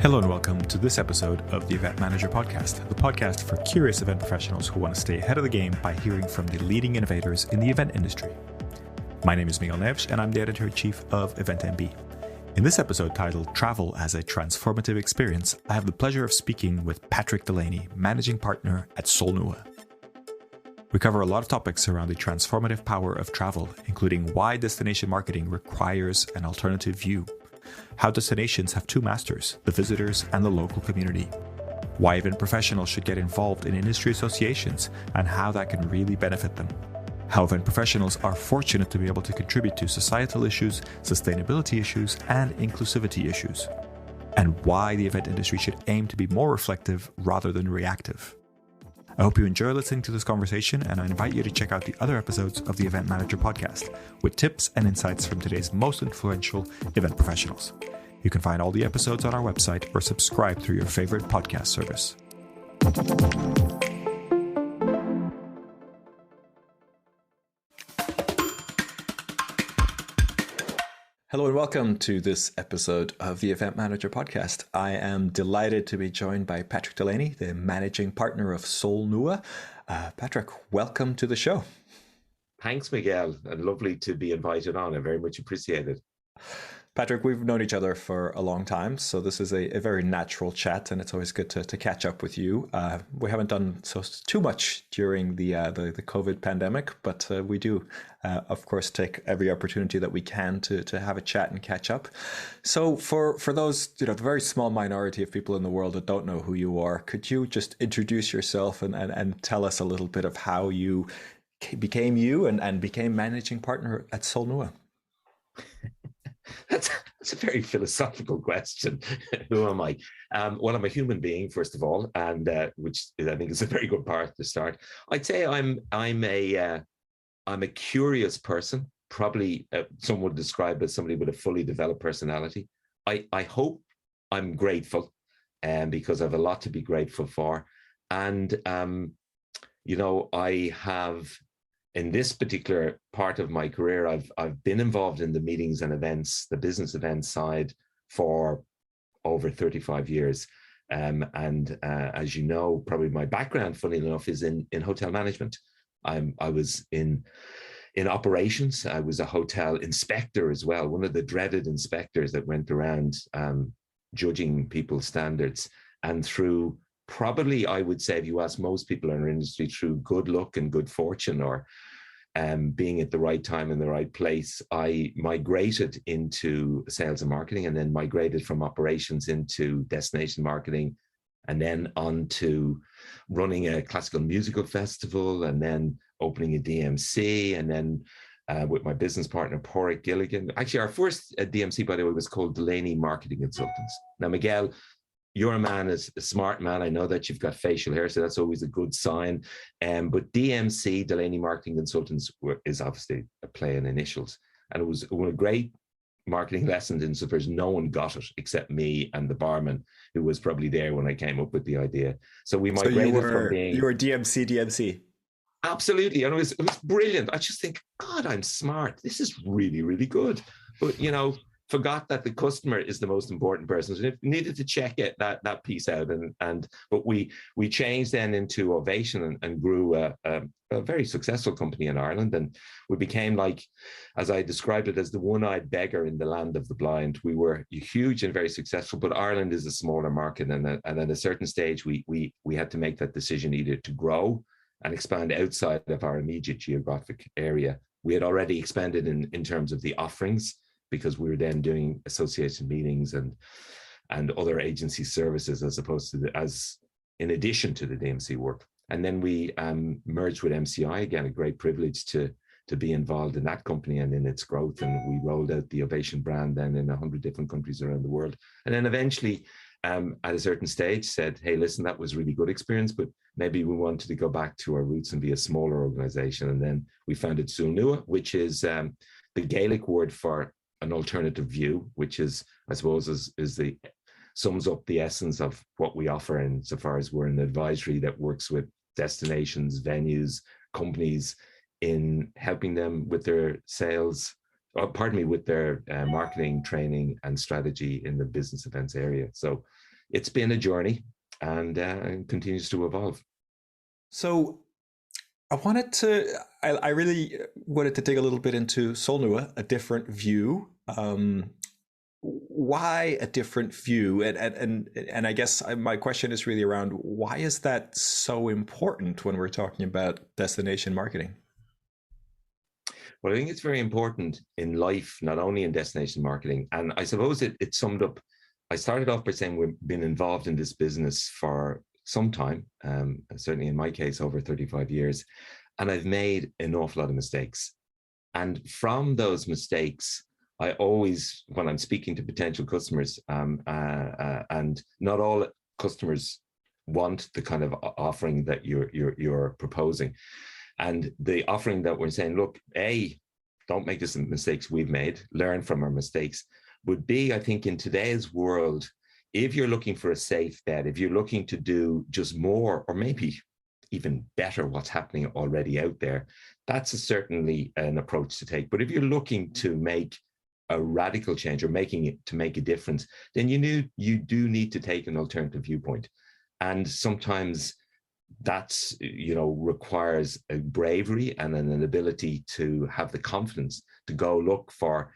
Hello and welcome to this episode of the Event Manager Podcast, the podcast for curious event professionals who want to stay ahead of the game by hearing from the leading innovators in the event industry. My name is Miguel Neves and I'm the Editor-in-Chief of Event MB. In this episode titled Travel as a Transformative Experience, I have the pleasure of speaking with Patrick Delaney, Managing Partner at Solnua. We cover a lot of topics around the transformative power of travel, including why destination marketing requires an alternative view, how destinations have two masters, the visitors and the local community, why event professionals should get involved in industry associations and how that can really benefit them, how event professionals are fortunate to be able to contribute to societal issues, sustainability issues, and inclusivity issues, and why the event industry should aim to be more reflective rather than reactive. I hope you enjoy listening to this conversation, and I invite you to check out the other episodes of the Event Manager Podcast with tips and insights from today's most influential event professionals. You can find all the episodes on our website or subscribe through your favorite podcast service. Hello and welcome to this episode of the Event Manager Podcast. I am delighted to be joined by Patrick Delaney, the managing partner of Solnua. Patrick, welcome to the show. Thanks, Miguel, and lovely to be invited on. I very much appreciate it. Patrick, we've known each other for a long time, so this is a very natural chat, and it's always good to catch up with you. We haven't done too much during the COVID pandemic, but we do, of course, take every opportunity that we can to have a chat and catch up. So for those, the very small minority of people in the world that don't know who you are, could you just introduce yourself and tell us a little bit of how you became you and became managing partner at Solnua? That's a very philosophical question. Who am I? Well, I'm a human being, first of all, and which I think is a very good part to start. I'd say I'm a curious person. Probably some would describe as somebody with a fully developed personality. I hope I'm grateful, because I have a lot to be grateful for, and I have. In this particular part of my career, I've been involved in the meetings and events, the business events side for over 35 years. As you know, probably my background, funny enough, is in hotel management. I was in operations. I was a hotel inspector as well, one of the dreaded inspectors that went around judging people's standards. And through probably, I would say, if you ask most people in our industry, through good luck and good fortune, or being at the right time in the right place, I migrated into sales and marketing, and then migrated from operations into destination marketing, and then on to running a classical musical festival, and then opening a DMC, and then with my business partner, Porrick Gilligan. Actually, our first DMC, by the way, was called Delaney Marketing Consultants. Now, Miguel, you're a man, a smart man. I know that you've got facial hair, so that's always a good sign. But DMC, Delaney Marketing Consultants, is obviously a play in initials. And it was one of the great marketing lessons insofar as no one got it except me and the barman, who was probably there when I came up with the idea. So we migrated from being... You were DMC. Absolutely. And it was brilliant. I just think, God, I'm smart. This is really, really good. But, forgot that the customer is the most important person. So we needed to check that piece out. But we changed then into Ovation and grew a very successful company in Ireland. And we became, like, as I described it, as the one-eyed beggar in the land of the blind. We were huge and very successful, but Ireland is a smaller market. And at a certain stage, we had to make that decision either to grow and expand outside of our immediate geographic area. We had already expanded in terms of the offerings, because we were then doing association meetings and other agency services as opposed to in addition to the DMC work. And then we merged with MCI, again, a great privilege to be involved in that company and in its growth. And we rolled out the Ovation brand then in 100 different countries around the world. And then eventually, at a certain stage, said, hey, listen, that was really good experience, but maybe we wanted to go back to our roots and be a smaller organization. And then we founded Solnua, which is the Gaelic word for an alternative view, which is, I suppose, sums up the essence of what we offer insofar as we're an advisory that works with destinations, venues, companies in helping them with their sales, with their marketing, training and strategy in the business events area. So it's been a journey and continues to evolve. So I really wanted to dig a little bit into Solnua, a different view. Why a different view? And I guess my question is really around, why is that so important when we're talking about destination marketing? Well, I think it's very important in life, not only in destination marketing. And I suppose it summed up. I started off by saying we've been involved in this business for some time, certainly in my case, over 35 years. And I've made an awful lot of mistakes. And from those mistakes, I always, when I'm speaking to potential customers, and not all customers want the kind of offering that you're proposing. And the offering that we're saying, look, A, don't make the mistakes we've made, learn from our mistakes. Would be, I think, in today's world, if you're looking for a safe bet, if you're looking to do just more, or maybe even better what's happening already out there, that's certainly an approach to take. But if you're looking to make a radical change or making it to make a difference, then you do need to take an alternative viewpoint. And sometimes that's, requires a bravery and an ability to have the confidence to go look for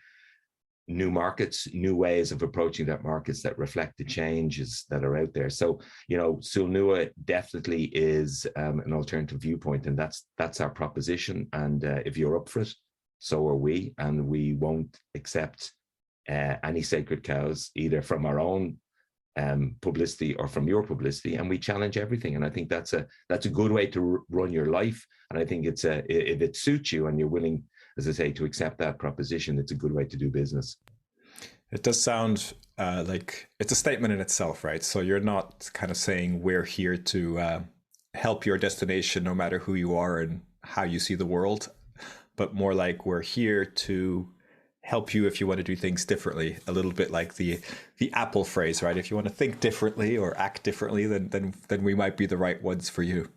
new markets, new ways of approaching that markets that reflect the changes that are out there. So, Solnua definitely is an alternative viewpoint, and that's our proposition. And if you're up for it, so are we, and we won't accept any sacred cows, either from our own publicity or from your publicity, and we challenge everything. And I think that's a good way to run your life. And I think if it suits you and you're willing, as I say, to accept that proposition, it's a good way to do business. It does sound like it's a statement in itself, right? So you're not kind of saying we're here to help your destination, no matter who you are and how you see the world, but more like we're here to help you if you want to do things differently. A little bit like the Apple phrase, right? If you want to think differently or act differently, then we might be the right ones for you.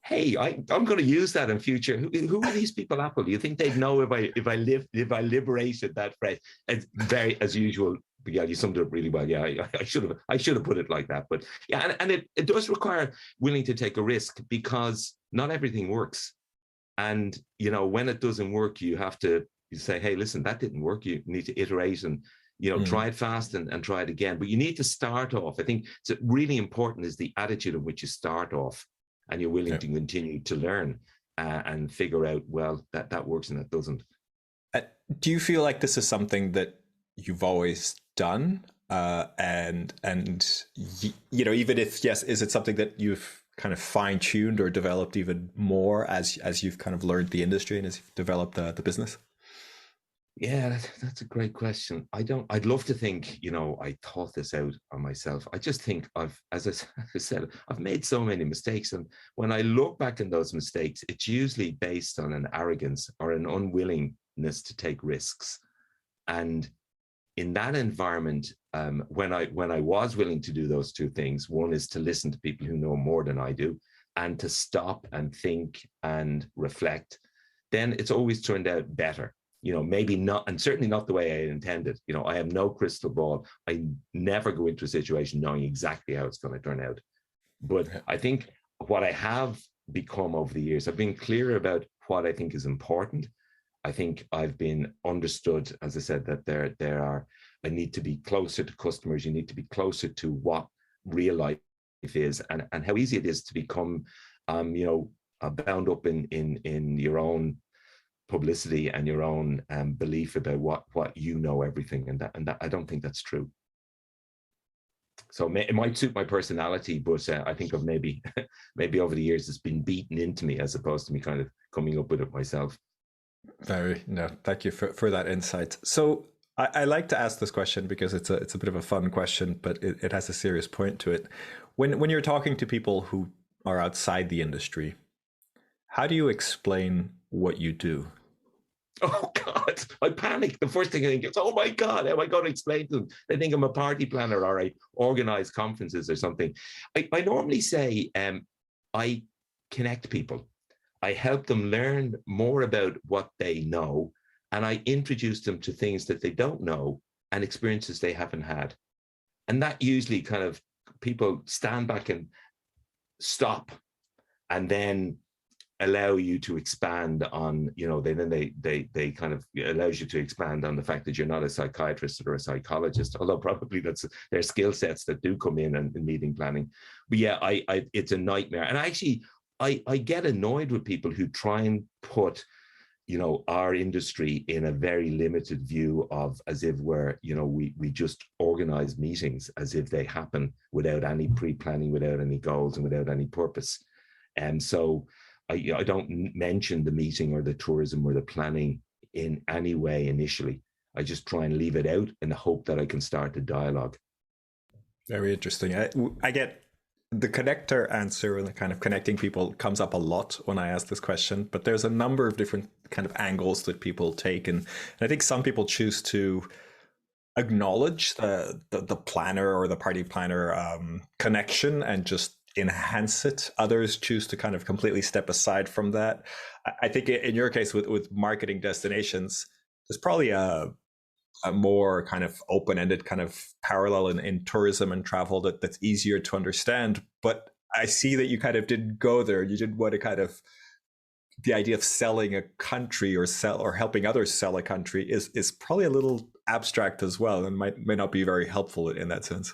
Hey, I'm going to use that in future. Who are these people, Apple? Do you think they'd know if I liberated that phrase? It's very, as usual. Yeah, you summed it up really well. Yeah, I should have put it like that. But yeah, and it does require willing to take a risk, because not everything works. And when it doesn't work, you have to say, hey, listen, that didn't work. You need to iterate and try it fast and try it again. But you need to start off. I think it's really important is the attitude in which you start off. And you're willing to continue to learn and figure out, well, that works and that doesn't. Do you feel like this is something that you've always done? And even if, yes, is it something that you've kind of fine-tuned or developed even more as you've kind of learned the industry and as you've developed the business? Yeah, that's a great question. I'd love to think, I thought this out on myself. I just think as I said, I've made so many mistakes. And when I look back on those mistakes, it's usually based on an arrogance or an unwillingness to take risks. And in that environment, when I was willing to do those two things, one is to listen to people who know more than I do and to stop and think and reflect, then it's always turned out better. Maybe not, and certainly not the way I intended. I have no crystal ball. I never go into a situation knowing exactly how it's going to turn out. But I think what I have become over the years, I've been clear about what I think is important. I think I've been understood, as I said, that I need to be closer to customers. You need to be closer to what real life is and how easy it is to become, bound up in your own publicity and your own belief about what everything, and that I don't think that's true. So it might suit my personality, but I think of maybe over the years it's been beaten into me as opposed to me kind of coming up with it myself. Thank you for that insight. So I like to ask this question because it's a bit of a fun question, but it has a serious point to it. When you're talking to people who are outside the industry, how do you explain what you do? Oh God, I panic. The first thing I think is, oh my God, how am I going to explain to them? They think I'm a party planner or I organize conferences or something. I normally say I connect people. I help them learn more about what they know, and I introduce them to things that they don't know and experiences they haven't had. And that usually kind of people stand back and stop, and then allow you to expand on, they kind of allows you to expand on the fact that you're not a psychiatrist or a psychologist, although probably that's their skill sets that do come in and in meeting planning. But yeah, it's a nightmare. And I get annoyed with people who try and put, our industry in a very limited view of, as if we're, we just organize meetings as if they happen without any pre-planning, without any goals, and without any purpose. And so I don't mention the meeting or the tourism or the planning in any way initially. I just try and leave it out in the hope that I can start a dialogue. Very interesting. I get the connector answer, and the kind of connecting people comes up a lot when I ask this question, but there's a number of different kind of angles that people take. And I think some people choose to acknowledge the planner or the party planner connection and just enhance it. Others choose to kind of completely step aside from that. I think in your case with marketing destinations, there's probably a more kind of open-ended kind of parallel in tourism and travel that's easier to understand. But I see that you kind of didn't go there. You didn't want to kind of, the idea of selling a country or helping others sell a country is probably a little abstract as well, and may not be very helpful in that sense.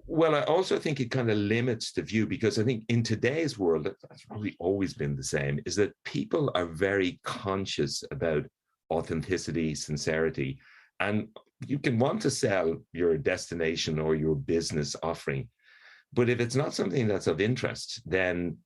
Well, I also think it kind of limits the view, because I think in today's world, that's probably always been the same, is that people are very conscious about authenticity, sincerity. And you can want to sell your destination or your business offering, but if it's not something that's of interest, then,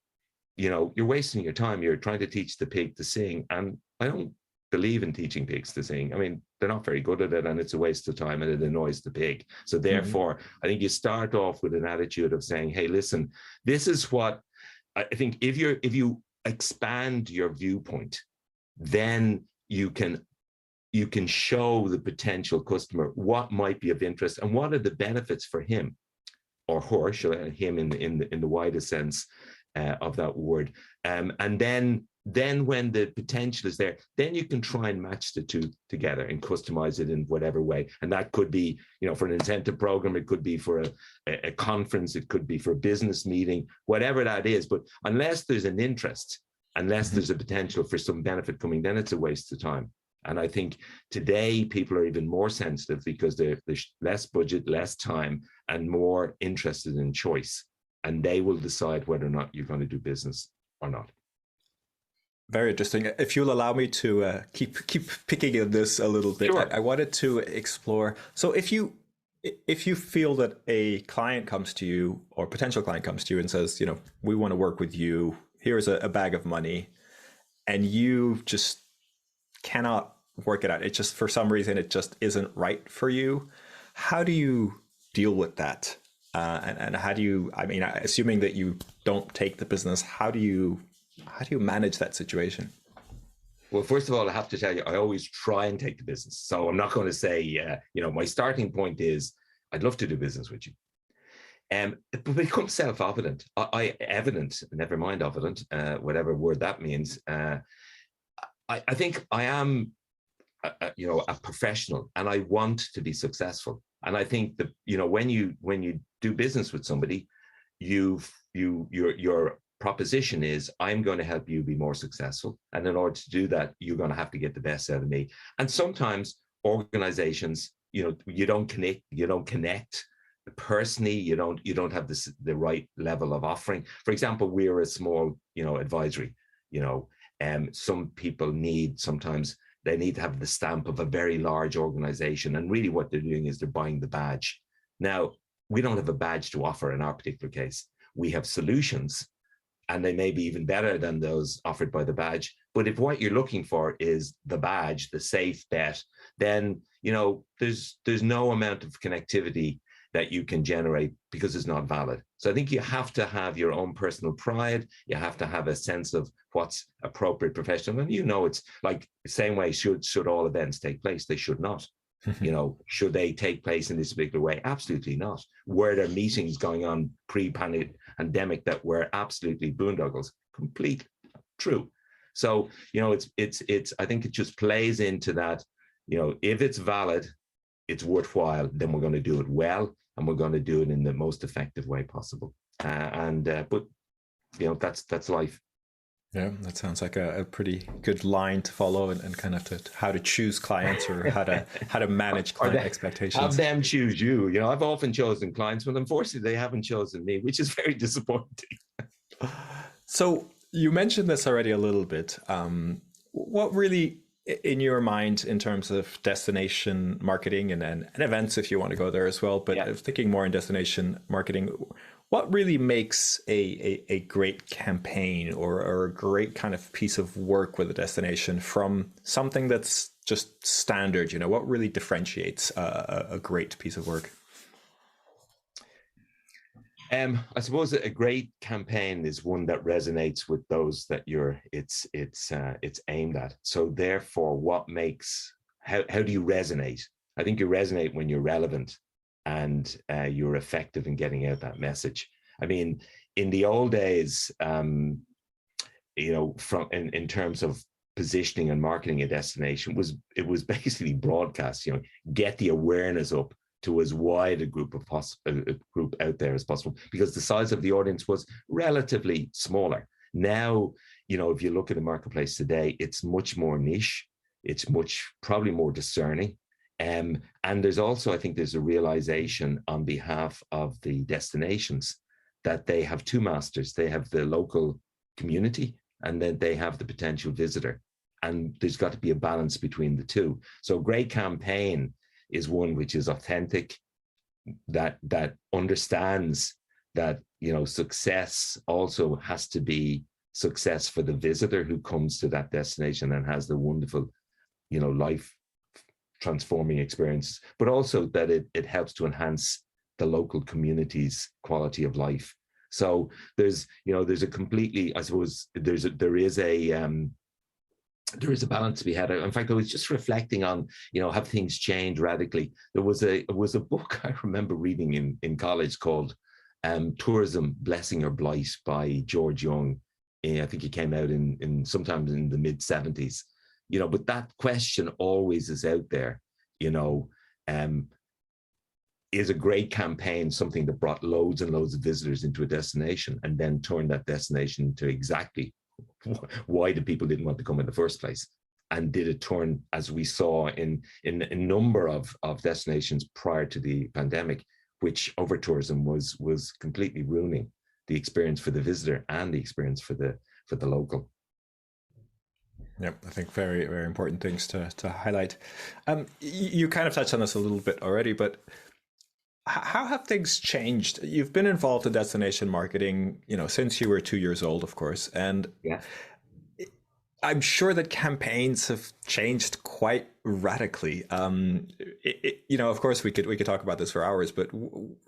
you're wasting your time. You're trying to teach the pig to sing. And I don't believe in teaching pigs to sing. I mean, they're not very good at it, and it's a waste of time, and it annoys the pig. So therefore, I think you start off with an attitude of saying, hey, listen, this is what I think. If you expand your viewpoint, then you can show the potential customer what might be of interest and what are the benefits for him or her, him in the widest sense of that word. And then when the potential is there, then you can try and match the two together and customize it in whatever way. And that could be, for an incentive program, it could be for a conference, it could be for a business meeting, whatever that is. But unless there's an interest, unless there's a potential for some benefit coming, then it's a waste of time. And I think today people are even more sensitive because there's less budget, less time, and more interested in choice. And they will decide whether or not you're going to do business or not. Very interesting. If you'll allow me to keep picking at this a little bit, sure. I wanted to explore. So if you feel that a client comes to you or potential client comes to you and says, we want to work with you, here's a bag of money, and you just cannot work it out. It just, for some reason, it just isn't right for you. How do you deal with that? And how do you, assuming that you don't take the business, how do you manage that situation? Well, first of all, I have to tell you, I always try and take the business. So I'm not going to say, my starting point is, I'd love to do business with you. It becomes self-evident. Evident, never mind evident, whatever word that means. I think I am, a professional, and I want to be successful. And I think that, when you do business with somebody, your proposition is, I'm going to help you be more successful. And in order to do that, you're going to have to get the best out of me. And sometimes organizations, you don't connect personally, you don't have the right level of offering. For example, we're a small, advisory, some people sometimes they need to have the stamp of a very large organization. And really what they're doing is they're buying the badge. Now, we don't have a badge to offer in our particular case. We have solutions, and they may be even better than those offered by the badge. But if what you're looking for is the badge, the safe bet, then, there's no amount of connectivity that you can generate because it's not valid. So I think you have to have your own personal pride. You have to have a sense of what's appropriate professional. And it's like the same way, should all events take place? They should not. Should they take place in this particular way? Absolutely not. Were there meetings going on pre-pandemic that were absolutely boondoggles? Complete true. So, it's I think it just plays into that, if it's valid, it's worthwhile, then we're going to do it well, and we're going to do it in the most effective way possible. But that's life. Yeah, that sounds like a pretty good line to follow, and kind of how to choose clients, or how to manage client expectations. Have them choose you. I've often chosen clients, but unfortunately they haven't chosen me, which is very disappointing. So you mentioned this already a little bit. What really, in your mind, in terms of destination marketing and events, if you want to go there as well, but thinking more in destination marketing, what really makes a great campaign or a great kind of piece of work with a destination from something that's just standard? What really differentiates a great piece of work? I suppose a great campaign is one that resonates with those that it's aimed at. So therefore, how do you resonate? I think you resonate when you're relevant and you're effective in getting out that message. I mean, in the old days, in terms of positioning and marketing a destination, it was basically broadcast. Get the awareness up to as wide a group out there as possible, because the size of the audience was relatively smaller. Now, if you look at the marketplace today, it's much more niche. It's probably more discerning. And there's also, I think there's a realization on behalf of the destinations that they have two masters. They have the local community, and then they have the potential visitor. And there's got to be a balance between the two. So a great campaign is one which is authentic, that understands that success also has to be success for the visitor who comes to that destination and has the wonderful life transforming experience, but also that it helps to enhance the local community's quality of life. So there's a completely, I suppose there is a balance to be had. In fact, I was just reflecting on, have things changed radically? There was a book I remember reading in college called Tourism, Blessing or Blight by George Young. I think it came out in sometimes in the mid 70s. But that question always is out there. Is a great campaign something that brought loads and loads of visitors into a destination and then turned that destination into exactly why the people didn't want to come in the first place? And did it turn, as we saw in a number of destinations prior to the pandemic, which over tourism was completely ruining the experience for the visitor and the experience for the local. Yeah, I think very, very important things to highlight. You kind of touched on this a little bit already, but how have things changed? You've been involved in destination marketing, since you were 2 years old, of course, and I'm sure that campaigns have changed quite radically. Of course, we could talk about this for hours, but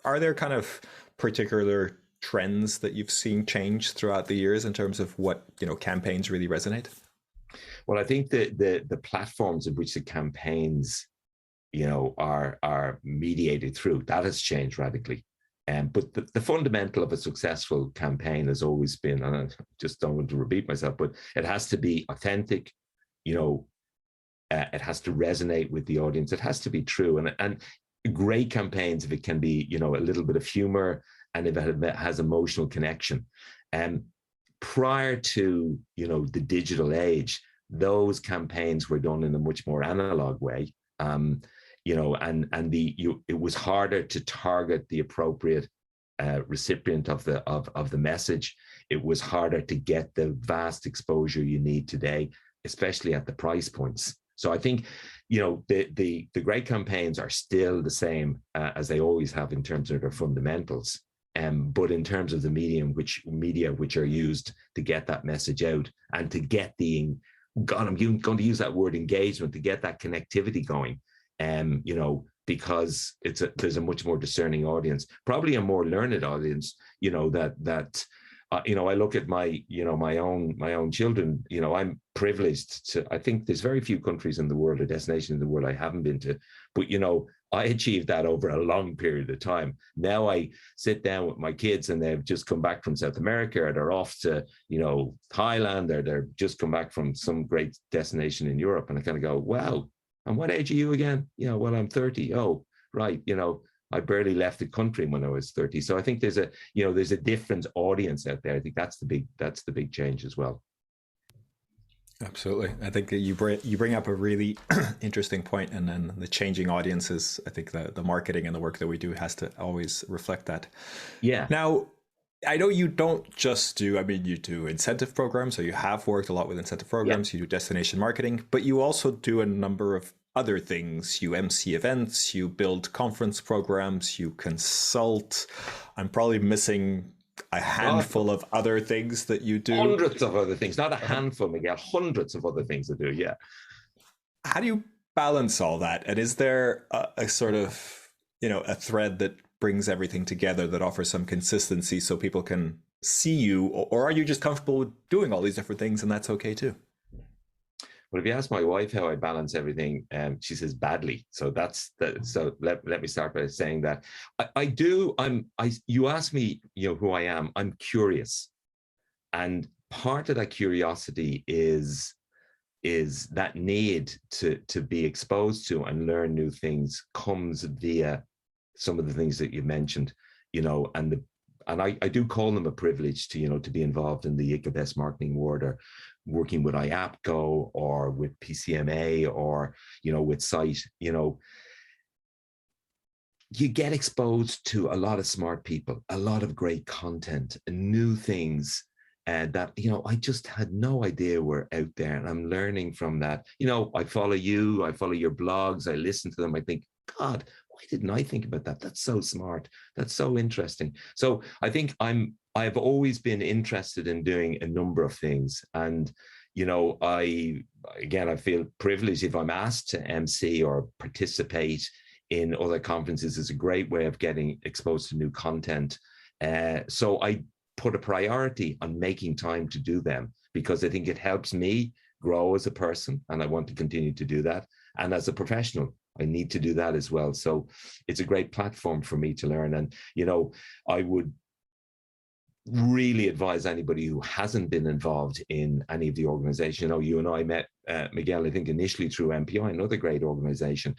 are there kind of particular trends that you've seen change throughout the years in terms of what campaigns really resonate? Well, I think the platforms in which the campaigns are mediated through, that has changed radically. But the fundamental of a successful campaign has always been, and I just don't want to repeat myself, but it has to be authentic, it has to resonate with the audience, it has to be true. And great campaigns, if it can be, a little bit of humor, and if it has emotional connection. Prior to, the digital age, those campaigns were done in a much more analog way. It was harder to target the appropriate recipient of the message. It was harder to get the vast exposure you need today, especially at the price points. So I think, the great campaigns are still the same as they always have in terms of their fundamentals. But in terms of the media which are used to get that message out and to get I'm going to use that word engagement, to get that connectivity going. Because there's a much more discerning audience, probably a more learned audience, I look at my own children, I'm privileged to, I think there's very few countries in the world or destinations in the world I haven't been to, but, I achieved that over a long period of time. Now I sit down with my kids and they've just come back from South America, or they're off to, Thailand, or they're just come back from some great destination in Europe. And I kind of go, wow, And what age are you again? Well, I'm 30. Oh, right. I barely left the country when I was 30. So I think there's a different audience out there. I think that's the big change as well. Absolutely. I think that you bring up a really interesting point, and then the changing audiences. I think the marketing and the work that we do has to always reflect that. Yeah. Now, I know you don't just do, I mean, you do incentive programs, so you have worked a lot with incentive programs, you do destination marketing, but you also do a number of other things. You MC events, you build conference programs, you consult. I'm probably missing a handful of other things that you do. Hundreds of other things, not a handful, Miguel, hundreds of other things to do. Yeah. How do you balance all that? And is there a sort of, a thread that brings everything together that offers some consistency so people can see you? Or are you just comfortable with doing all these different things and that's okay too? Well, if you ask my wife how I balance everything, she says badly. So let me start by saying that I do. You ask me, who I am. I'm curious, and part of that curiosity is that need to be exposed to and learn new things comes via some of the things that you mentioned, and I do call them a privilege to be involved in the ICA marketing world, or working with IAPCO or with PCMA or with Site. You get exposed to a lot of smart people, a lot of great content, and new things that I just had no idea were out there, and I'm learning from that. I follow you, I follow your blogs, I listen to them, I think, God, why didn't I think about that? That's so smart. That's so interesting. So I think I've always been interested in doing a number of things. And, I feel privileged if I'm asked to MC or participate in other conferences. Is a great way of getting exposed to new content. So I put a priority on making time to do them, because I think it helps me grow as a person, and I want to continue to do that. And as a professional, I need to do that as well. So it's a great platform for me to learn. And, I would really advise anybody who hasn't been involved in any of the organization. You and I met, Miguel, I think initially through MPI, another great organization.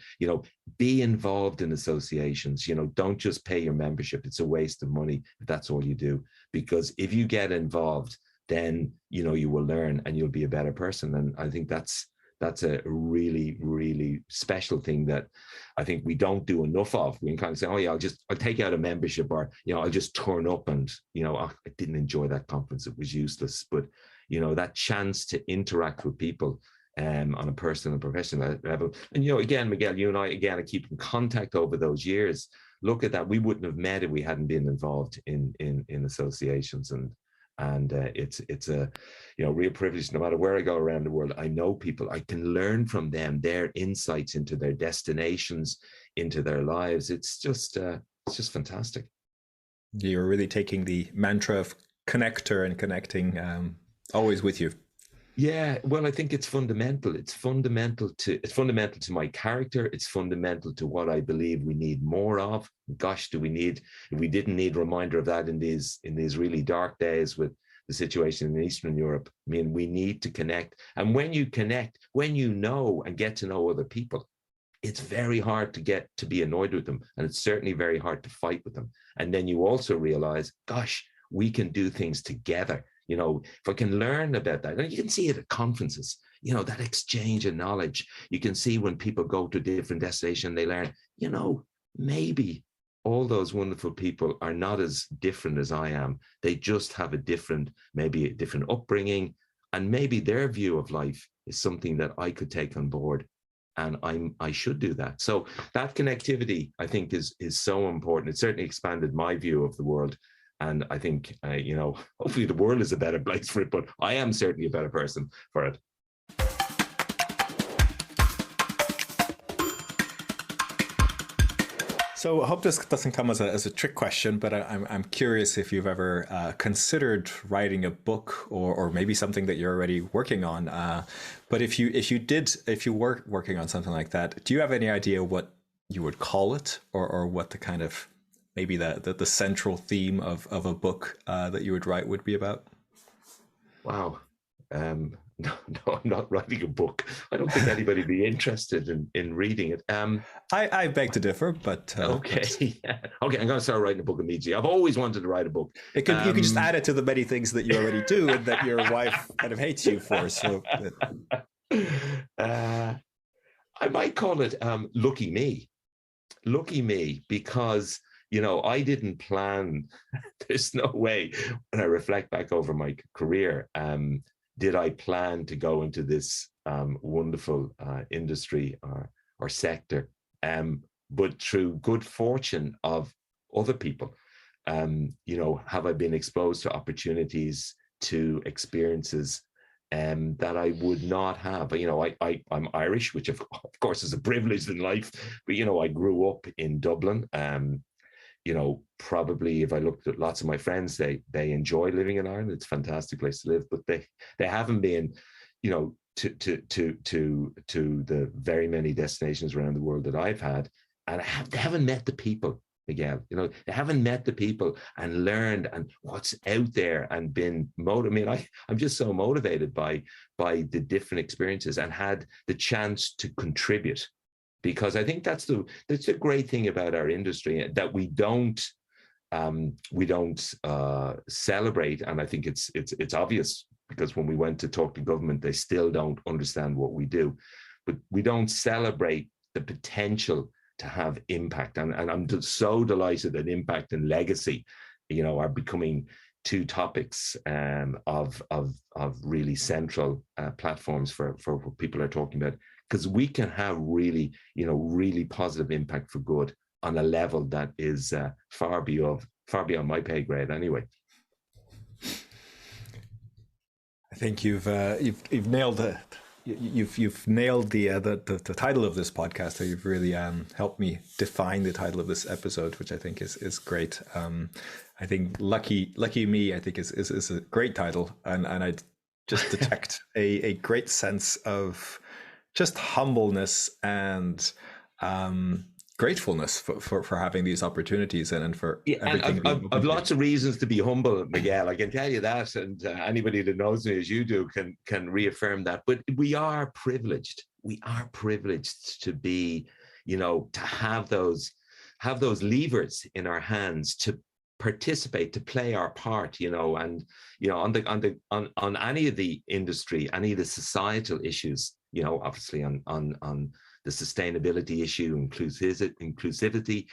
Be involved in associations. Don't just pay your membership. It's a waste of money if that's all you do. Because if you get involved, then, you will learn and you'll be a better person. And I think that's a really, really special thing that I think we don't do enough of. We can kind of say, oh yeah, I'll take out a membership, or, I'll just turn up and, I didn't enjoy that conference. It was useless. But, that chance to interact with people on a personal and professional level. And, again, Miguel, you and I, again, are keeping contact over those years. Look at that. We wouldn't have met if we hadn't been involved in associations. And it's a real privilege. No matter where I go around the world, I know people. I can learn from them, their insights into their destinations, into their lives. It's just fantastic. You're really taking the mantra of connector and connecting always with you. Yeah, well, I think it's fundamental. It's fundamental to my character. It's fundamental to what I believe we need more of. Gosh, if we didn't need a reminder of that in these really dark days with the situation in Eastern Europe. I mean, we need to connect. And when you connect, when you know and get to know other people, it's very hard to get to be annoyed with them. And it's certainly very hard to fight with them. And then you also realize, gosh, we can do things together. If I can learn about that, and you can see it at conferences, that exchange of knowledge. You can see when people go to a different destination, they learn, maybe all those wonderful people are not as different as I am. They just have maybe a different upbringing, and maybe their view of life is something that I could take on board, and I should do that. So that connectivity, I think, is so important. It certainly expanded my view of the world. And I think, hopefully the world is a better place for it, but I am certainly a better person for it. So I hope this doesn't come as a trick question, but I'm curious if you've ever considered writing a book, or maybe something that you're already working on. But if you were working on something like that, do you have any idea what you would call it, or what the kind of maybe the central theme of a book that you would write would be about? Wow. No, no, I'm not writing a book. I don't think anybody would be interested in reading it. I beg to differ, but okay, yeah. Okay, I'm going to start writing a book immediately. I've always wanted to write a book. you could just add it to the many things that you already do and that your wife kind of hates you for. So I might call it Lucky Me. Lucky Me, because I didn't plan. There's no way, when I reflect back over my career, did I plan to go into this wonderful industry or sector? But through good fortune of other people, have I been exposed to opportunities, to experiences that I would not have. I'm Irish, which of course is a privilege in life. But I grew up in Dublin. Probably if I looked at lots of my friends, they enjoy living in Ireland. It's a fantastic place to live, but they haven't been, to the very many destinations around the world that I've had, and they haven't met the people. Again, they haven't met the people and learned and what's out there and been motivated. I mean, I'm just so motivated by the different experiences and had the chance to contribute, because I think that's the great thing about our industry, that we don't celebrate. And I think it's obvious, because when we went to talk to government, they still don't understand what we do, but we don't celebrate the potential to have impact. And I'm so delighted that impact and legacy, are becoming two topics of really central platforms for what people are talking about, because we can have really positive impact for good on a level that is far beyond my pay grade anyway. I think you've nailed it. You've nailed the title of this podcast. So you've really helped me define the title of this episode, which I think is great. I think Lucky Me, I think is a great title, and I just detect a great sense of just humbleness and gratefulness for having these opportunities and for everything. And I've lots of reasons to be humble, Miguel. I can tell you that, and anybody that knows me as you do can reaffirm that. But we are privileged. We are privileged to be, to have those levers in our hands to participate, to play our part, and on any of the industry, any of the societal issues, obviously on the sustainability issue, inclusivity,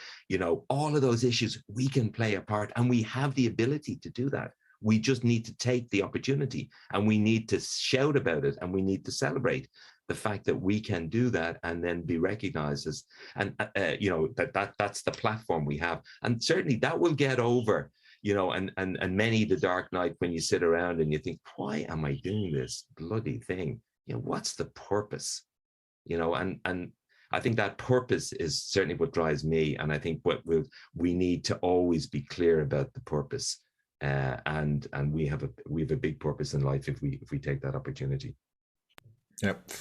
all of those issues, we can play a part, and we have the ability to do that. We just need to take the opportunity, and we need to shout about it, and we need to celebrate the fact that we can do that, and then be recognized as, and that's the platform we have. And certainly that will get over, and many the dark night when you sit around and you think, why am I doing this bloody thing? What's the purpose? And I think that purpose is certainly what drives me. And I think what we need to always be clear about the purpose. And we have a big purpose in life if we take that opportunity. Yep.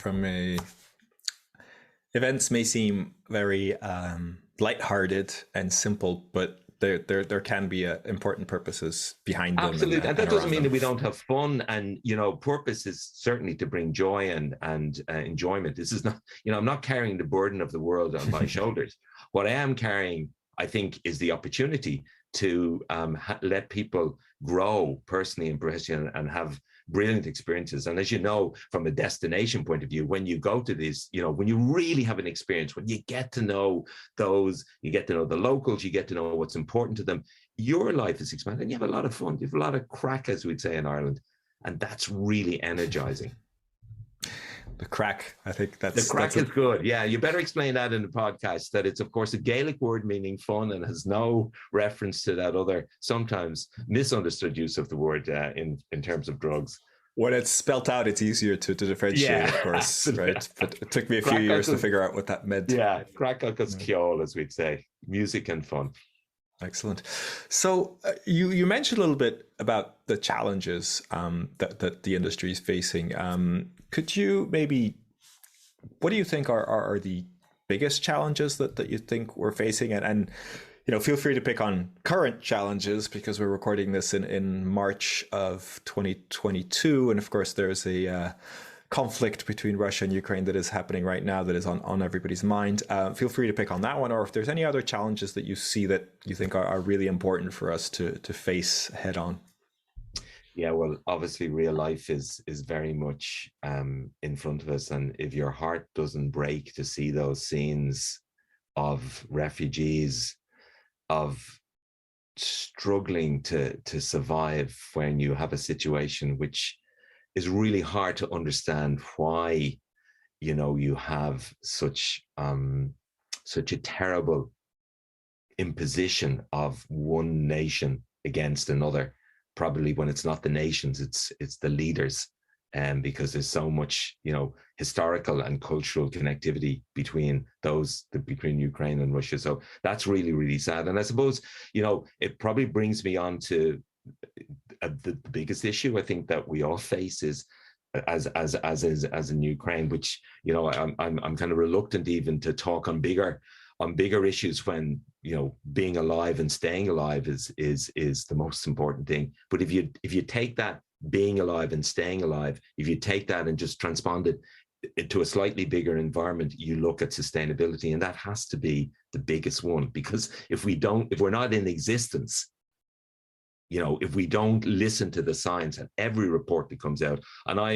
Events may seem very lighthearted and simple, but there can be important purposes behind them. Absolutely, and that doesn't mean that we don't have fun. And purpose is certainly to bring joy and enjoyment. This is not, I'm not carrying the burden of the world on my shoulders. What I am carrying, I think, is the opportunity to let people grow personally and professionally and have brilliant experiences. And as you know, from a destination point of view, when you go to these, when you really have an experience, when you get to know you get to know the locals, you get to know what's important to them, your life is expanded and you have a lot of fun. You have a lot of crack, as we'd say in Ireland. And that's really energizing. The crack, I think the crack is good. Yeah, you better explain that in the podcast, that it's of course a Gaelic word meaning fun and has no reference to that other sometimes misunderstood use of the word in terms of drugs. When it's spelt out, it's easier to differentiate, of course, right? But it took me a few years to figure out what that meant. Yeah, crack is ceol, as we'd say, music and fun. Excellent. So you mentioned a little bit about the challenges that the industry is facing. Could you what do you think are the biggest challenges that you think we're facing? And feel free to pick on current challenges because we're recording this in March of 2022. And of course, there's a conflict between Russia and Ukraine that is happening right now that is on everybody's mind. Feel free to pick on that one, or if there's any other challenges that you see that you think are really important for us to face head on. Yeah, well, obviously, real life is very much in front of us, and if your heart doesn't break to see those scenes of refugees, of struggling to survive when you have a situation which is really hard to understand why, you have such a terrible imposition of one nation against another. Probably when it's not the nations, it's the leaders, because there's so much, historical and cultural connectivity between Ukraine and Russia. So that's really, really sad. And I suppose, it probably brings me on to the biggest issue I think that we all face is as in Ukraine, which I'm kind of reluctant even to talk on bigger issues when being alive and staying alive is the most important thing. But if you take that being alive and staying alive, if you take that and just transpond it into a slightly bigger environment, you look at sustainability, and that has to be the biggest one. Because if we're not in existence, if we don't listen to the science and every report that comes out, and I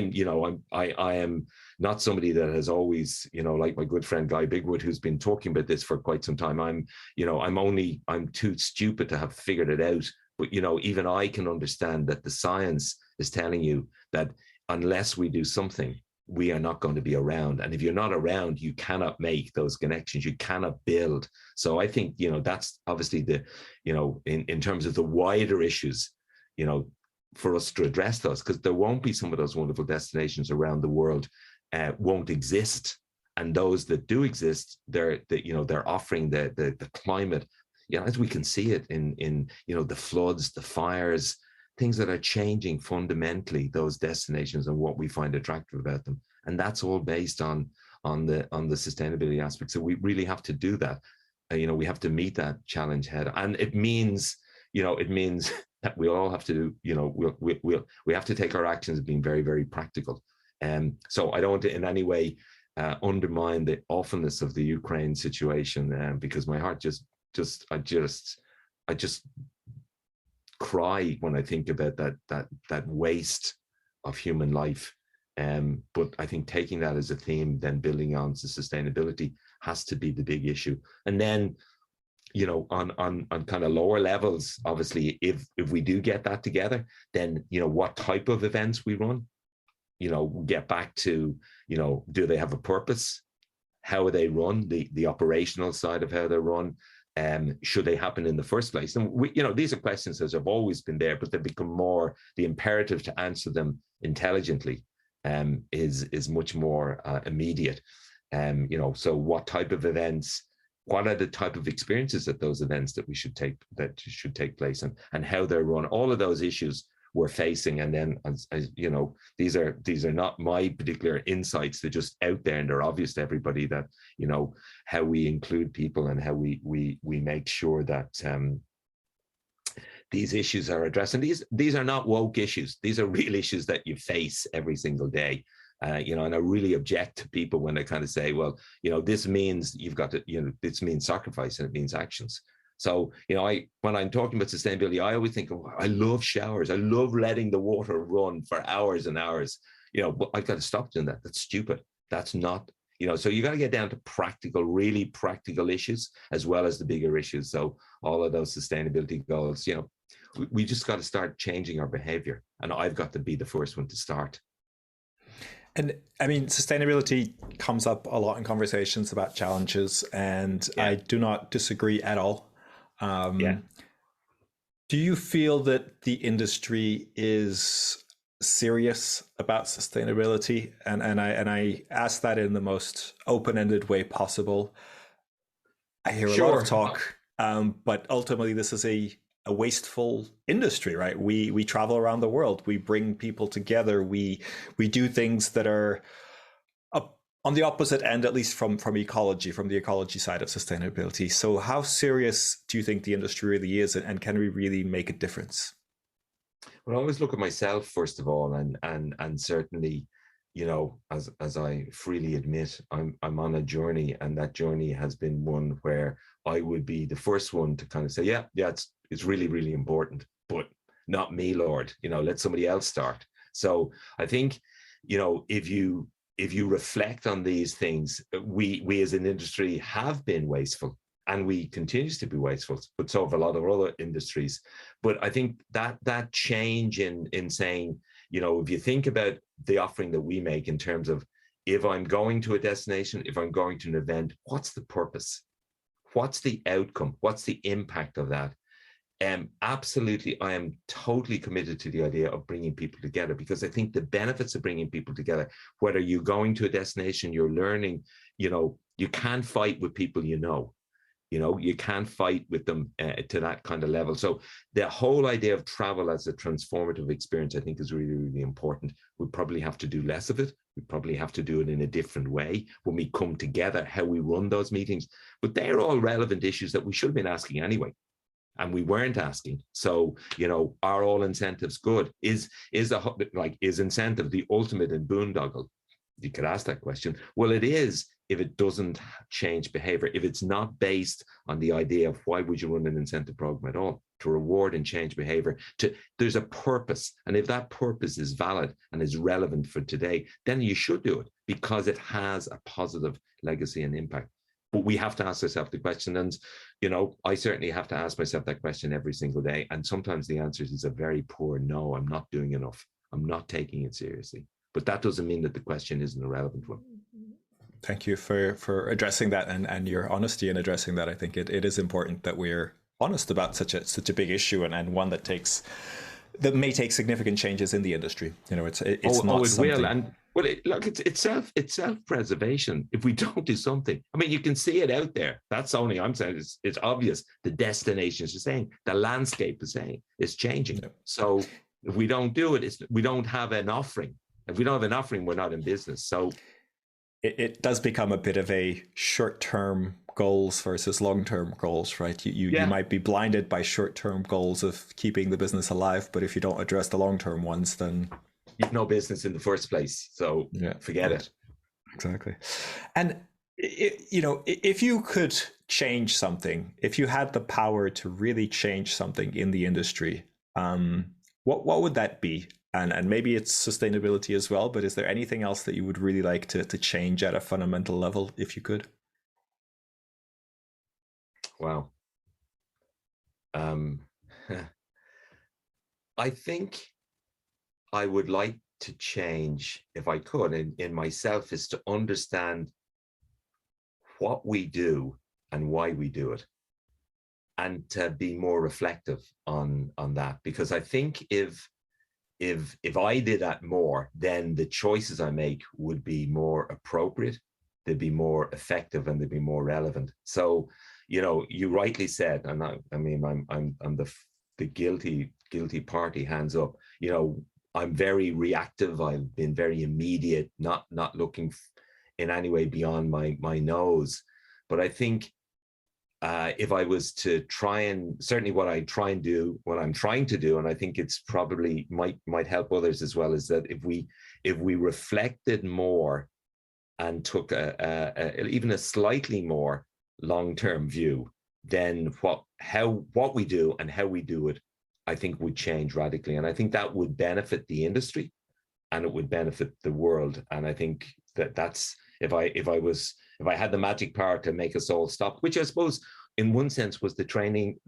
am not somebody that has always, like my good friend Guy Bigwood, who's been talking about this for quite some time. I'm too stupid to have figured it out. But, even I can understand that the science is telling you that unless we do something, we are not going to be around. And if you're not around, you cannot make those connections. You cannot build. So I think, that's obviously in terms of the wider issues, for us to address those, because there won't be some of those wonderful destinations around the world won't exist. And those that do exist, they're offering the climate, as we can see it in the floods, the fires, things that are changing fundamentally those destinations and what we find attractive about them. And that's all based on the sustainability aspect. So we really have to do that. We have to meet that challenge head. And it means that we all have to do, we have to take our actions being very, very practical. So I don't want to in any way undermine the awfulness of the Ukraine situation, because my heart I just cry when I think about that waste of human life. But I think taking that as a theme, then building on to sustainability has to be the big issue. And then, on kind of lower levels, obviously, if we do get that together, then, what type of events we run, get back to, do they have a purpose? How are they run? The operational side of how they're run. Should they happen in the first place? And these are questions that have always been there, but they've become more, the imperative to answer them intelligently is much more immediate. So what type of events, what are the type of experiences at those events that should take place, and how they're run? All of those issues we're facing. And then, as these are not my particular insights. They're just out there, and they're obvious to everybody that, how we include people and how we make sure that these issues are addressed. And these are not woke issues. These are real issues that you face every single day. And I really object to people when they kind of say, well, this means you've got to, this means sacrifice, and it means actions. So, when I'm talking about sustainability, I always think, oh, I love showers. I love letting the water run for hours and hours, but I've got to stop doing that. That's stupid. That's not, so you got to get down to practical, really practical issues, as well as the bigger issues. So all of those sustainability goals, we just got to start changing our behavior. And I've got to be the first one to start. And I mean, sustainability comes up a lot in conversations about challenges, and I do not disagree at all. Do you feel that the industry is serious about sustainability? And I ask that in the most open-ended way possible. I hear a lot of talk, but ultimately this is a wasteful industry, right? We travel around the world. We bring people together. We do things that are on the opposite end, at least from ecology, from the ecology side of sustainability. So how serious do you think the industry really is, and can we really make a difference? Well, I always look at myself first of all, and certainly, you know, as I freely admit, I'm on a journey, and that journey has been one where I would be the first one to kind of say, yeah, it's really, really important, but not me, Lord. You know, let somebody else start. So I think, you know, if you reflect on these things, we as an industry have been wasteful, and we continues to be wasteful, but so have a lot of other industries. But I think that change in saying, you know, if you think about the offering that we make in terms of, if I'm going to a destination, if I'm going to an event, what's the purpose? What's the outcome? What's the impact of that? Absolutely, I am totally committed to the idea of bringing people together, because I think the benefits of bringing people together, whether you're going to a destination, you're learning, you know, you can't fight with people, you know, you can't fight with them to that kind of level. So the whole idea of travel as a transformative experience, I think, is really, really important. We probably have to do less of it. We probably have to do it in a different way when we come together, how we run those meetings. But they're all relevant issues that we should have been asking anyway, and we weren't asking. So, you know, are all incentives good? Is incentive the ultimate in boondoggle? You could ask that question. Well, it is, if it doesn't change behavior, if it's not based on the idea of why would you run an incentive program at all, to reward and change behavior. There's a purpose, and if that purpose is valid and is relevant for today, then you should do it, because it has a positive legacy and impact. But we have to ask ourselves the question, and, you know, I certainly have to ask myself that question every single day. And sometimes the answer is a very poor no. I'm not doing enough. I'm not taking it seriously. But that doesn't mean that the question isn't a relevant one. Thank you for addressing that, and your honesty in addressing that. I think it is important that we're honest about such a big issue, and one that may take significant changes in the industry. You know, it's not something. Will. And well, it's self-preservation. If we don't do something, I mean, you can see it out there. That's only I'm saying. It's obvious. The destinations are saying, the landscape is saying, it's changing. Yeah. So if we don't do it, we don't have an offering. If we don't have an offering, we're not in business. So it does become a bit of a short-term goals versus long-term goals, right? You might be blinded by short-term goals of keeping the business alive, but if you don't address the long-term ones, then you've no business in the first place. So forget it. Exactly. And you know, if you could change something, if you had the power to really change something in the industry, what would that be? And maybe it's sustainability as well, but is there anything else that you would really like to change at a fundamental level if you could? Wow. I think I would like to change, if I could, in myself, is to understand what we do and why we do it, and to be more reflective on that. Because I think if I did that more, then the choices I make would be more appropriate, they'd be more effective, and they'd be more relevant. So, you know, you rightly said, and I mean, I'm the guilty party, hands up. You know, I'm very reactive. I've been very immediate, not looking in any way beyond my nose. But I think if I was to try, and certainly what I'm trying to do, and I think it's probably might help others as well, is that if we reflected more and took even a slightly more long-term view, then what we do and how we do it, I think would change radically. And I think that would benefit the industry, and it would benefit the world. And I think that's if I had the magic power to make us all stop, which I suppose in one sense was the training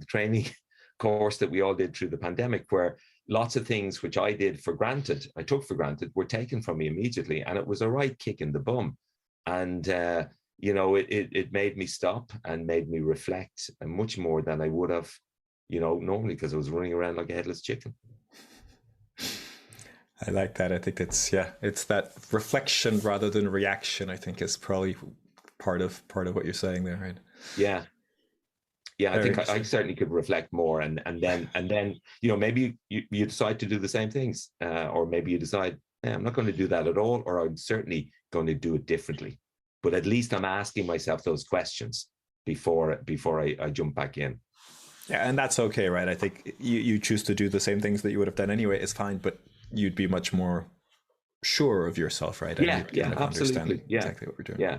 course that we all did through the pandemic, where lots of things which I took for granted, were taken from me immediately. And it was a right kick in the bum. And, you know, it made me stop and made me reflect much more than I would have, you know, normally, because I was running around like a headless chicken. I like that. I think it's that reflection rather than reaction, I think, is probably part of what you're saying there, right? Yeah. I think I certainly could reflect more, and then you know, maybe you decide to do the same things, or maybe you decide, I'm not going to do that at all, or I'm certainly going to do it differently. but at least I'm asking myself those questions before I jump back in. Yeah, and that's okay, right? I think you choose to do the same things that you would have done anyway. It's fine, but you'd be much more sure of yourself, right? And you'd kind of absolutely. Understand exactly what we're doing. Yeah.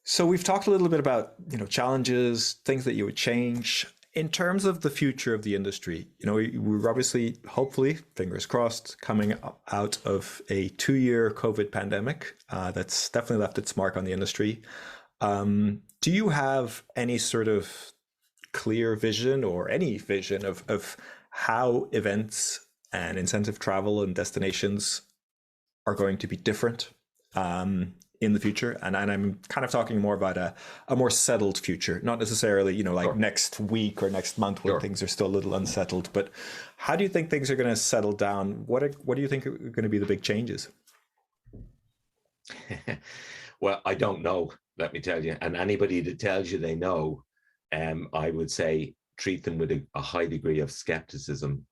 So we've talked a little bit about, challenges, things that you would change. In terms of the future of the industry, we're obviously, hopefully, fingers crossed, coming out of a 2-year COVID pandemic that's definitely left its mark on the industry. Do you have any sort of clear vision or any vision of how events and incentive travel and destinations are going to be different in the future? And I'm kind of talking more about a more settled future, not necessarily, like next week or next month when things are still a little unsettled. But how do you think things are going to settle down? What do you think are going to be the big changes? Well, I don't know, let me tell you. And anybody that tells you they know, I would say treat them with a high degree of skepticism.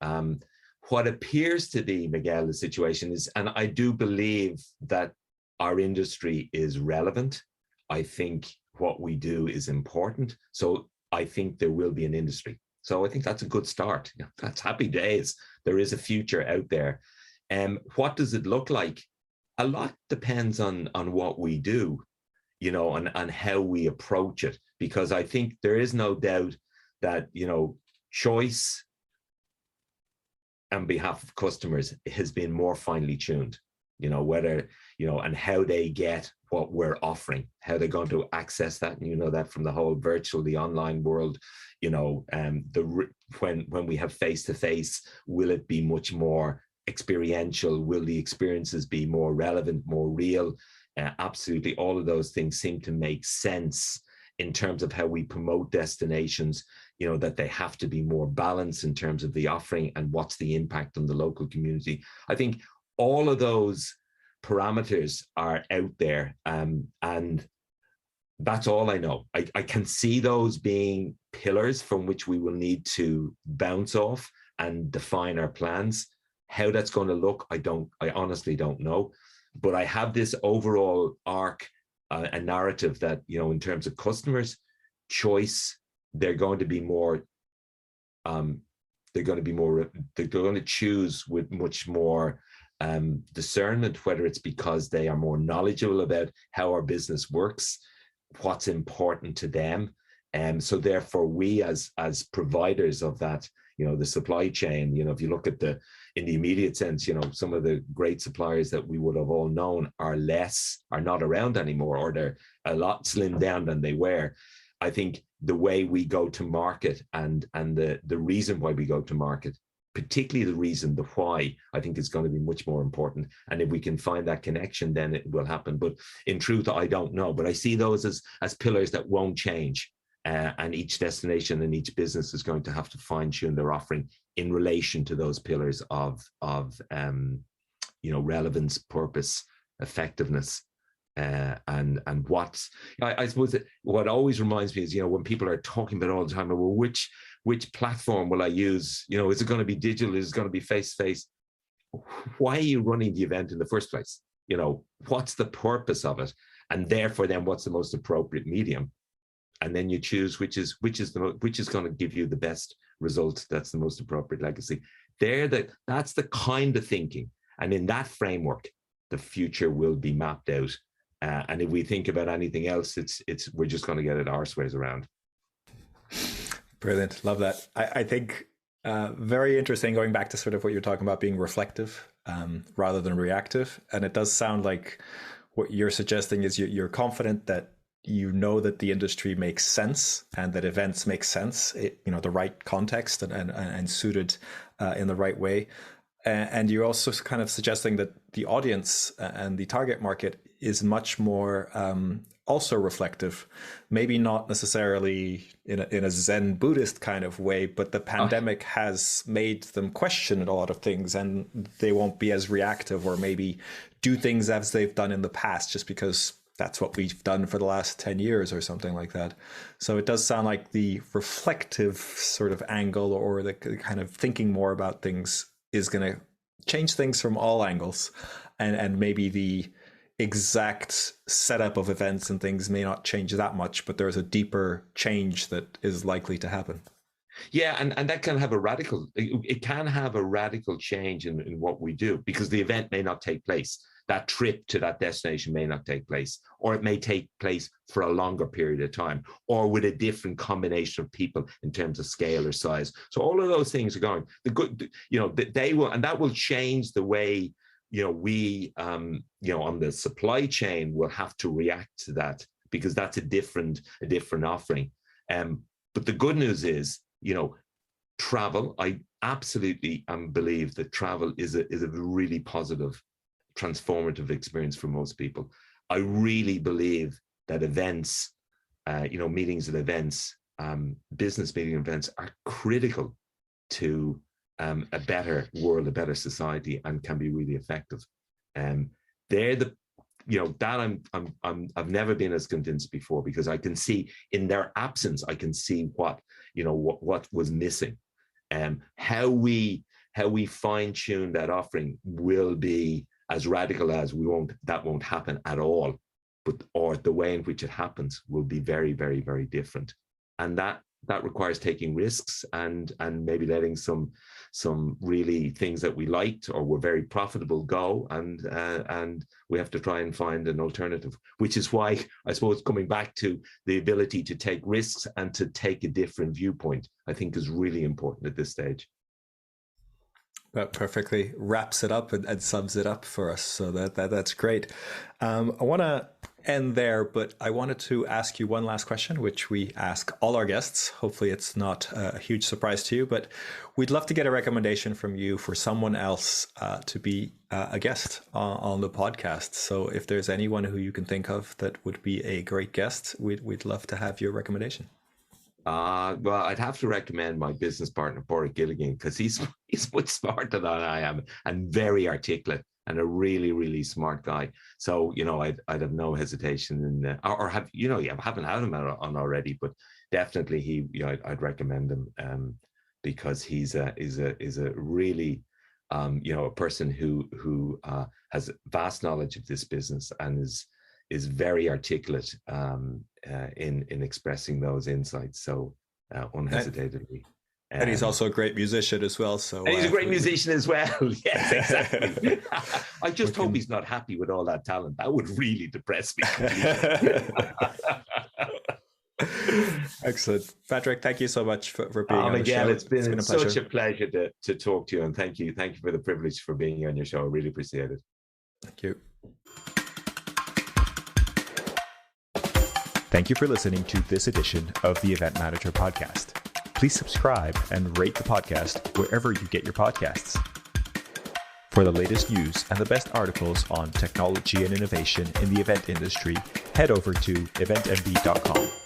What appears to be, Miguel, the situation is, and I do believe that our industry is relevant. I think what we do is important. So I think there will be an industry. So I think that's a good start. That's happy days. There is a future out there. What does it look like? A lot depends on what we do, and how we approach it. Because I think there is no doubt that, choice on behalf of customers has been more finely tuned, whether, and how they get what we're offering, how they're going to access that. And that from the whole virtual, the online world, when we have face-to-face, will it be much more experiential? Will the experiences be more relevant, more real? Absolutely. All of those things seem to make sense in terms of how we promote destinations, that they have to be more balanced in terms of the offering and what's the impact on the local community. I think all of those parameters are out there, and that's all I know. I can see those being pillars from which we will need to bounce off and define our plans. How that's going to look, I honestly don't know. But I have this overall arc, a narrative that, in terms of customers, choice, they're going to choose with much more discernment, whether it's because they are more knowledgeable about how our business works, what's important to them. And so therefore we as providers of that, the supply chain, if you look at in the immediate sense, some of the great suppliers that we would have all known are not around anymore, or they're a lot slimmed down than they were. I think the way we go to market and the reason why we go to market, particularly the reason, the why, I think is going to be much more important. And if we can find that connection, then it will happen. But in truth, I don't know. But I see those as pillars that won't change. And each destination and each business is going to have to fine tune their offering in relation to those pillars of relevance, purpose, effectiveness, and what I suppose what always reminds me is, when people are talking about all the time, well, which platform will I use? Is it going to be digital? Is it going to be face to face? Why are you running the event in the first place? What's the purpose of it? And therefore, then what's the most appropriate medium? And then you choose which is going to give you the best result. That's the most appropriate legacy. That's the kind of thinking, and in that framework, the future will be mapped out. And if we think about anything else, we're just going to get it arseways around. Brilliant, love that. I think very interesting. Going back to sort of what you're talking about, being reflective rather than reactive, and it does sound like what you're suggesting is you're confident that that the industry makes sense and that events make sense, the right context and suited in the right way. And you're also kind of suggesting that the audience and the target market is much more also reflective, maybe not necessarily in a Zen Buddhist kind of way, but the pandemic has made them question a lot of things, and they won't be as reactive or maybe do things as they've done in the past just because that's what we've done for the last 10 years or something like that. So it does sound like the reflective sort of angle, or the kind of thinking more about things, is going to change things from all angles. And maybe exact setup of events and things may not change that much, but there's a deeper change that is likely to happen. Yeah, and that can have it can have a radical change in what we do, because the event may not take place. That trip to that destination may not take place, or it may take place for a longer period of time, or with a different combination of people in terms of scale or size. So all of those things are going. They will, and that will change the way, we, on the supply chain will have to react to that, because that's a different offering. But the good news is, travel, I absolutely believe that travel is a really positive, transformative experience for most people. I really believe that events, meetings and events, business meeting events are critical to a better world, a better society, and can be really effective. They're the I've never been as convinced before, because I can see in their absence, I can see what was missing. How we fine tune that offering will be as radical as that won't happen at all, or the way in which it happens will be very, very, very different. And that requires taking risks and maybe letting some really things that we liked or were very profitable go, and we have to try and find an alternative, which is why I suppose coming back to the ability to take risks and to take a different viewpoint, I think is really important at this stage. That perfectly wraps it up and sums it up for us. So that's great. I want to end there, but I wanted to ask you one last question, which we ask all our guests. Hopefully it's not a huge surprise to you, but we'd love to get a recommendation from you for someone else to be a guest on the podcast. So if there's anyone who you can think of that would be a great guest, we'd love to have your recommendation. Well, I'd have to recommend my business partner, Bora Gilligan, because he's much smarter than I am and very articulate and a really, really smart guy. So, I'd have no hesitation in, or have, haven't had him on already, but definitely I'd recommend him because he's a really, a person who has vast knowledge of this business and is very articulate in expressing those insights so unhesitatingly. And he's also a great musician as well. So he's a great musician as well. Yes, exactly. I just hope he's not happy with all that talent. That would really depress me. Excellent. Patrick, thank you so much for being on the Miguel, show. it's been such a pleasure to talk to you, and thank you for the privilege for being on your show. I really appreciate it. Thank you. Thank you for listening to this edition of the Event Manager Podcast. Please subscribe and rate the podcast wherever you get your podcasts. For the latest news and the best articles on technology and innovation in the event industry, head over to eventmb.com.